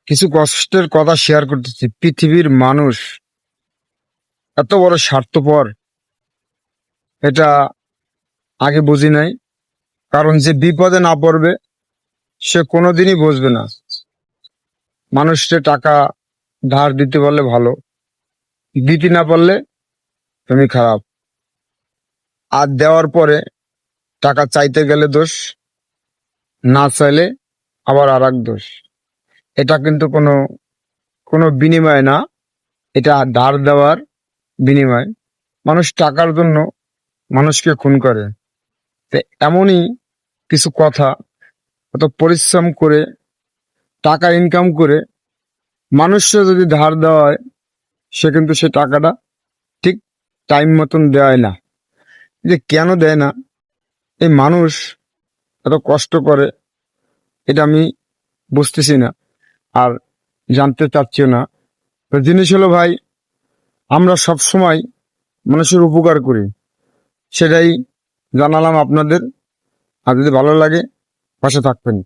কিছু কষ্টের কথা শেয়ার করতেছি। পৃথিবীর মানুষ এত বড় স্বার্থপর, এটা আগে বুঝি নাই। কারণ যে বিপদে না পড়বে সে কোনোদিনই বুঝবে না। মানুষকে টাকা ধার দিতে পারলে ভালো, দিতে না পারলে তুমি খারাপ। আর দেওয়ার পরে টাকা চাইতে গেলে দোষ, না চাইলে আবার আর এক দোষ। এটা কিন্তু কোনো কোনো বিনিময় না, এটা ধার দেওয়ার বিনিময়। মানুষ টাকার জন্য মানুষকে খুন করে। তো এমনই কিছু কথা, অত পরিশ্রম করে টাকা ইনকাম করে মানুষকে যদি ধার দেওয়া হয়, সে কিন্তু সে টাকাটা ঠিক টাইম মতন দেয় না। যে কেন দেয় না, এই মানুষ এত কষ্ট করে, এটা আমি বুঝতেছি না আর জানতে চাচ্ছিও না। তো জিনিস হলো ভাই, আমরা সব সময় মানুষের উপকার করি, সেটাই জানালাম আপনাদের। আর যদি ভালো লাগে পাশে থাকবেন।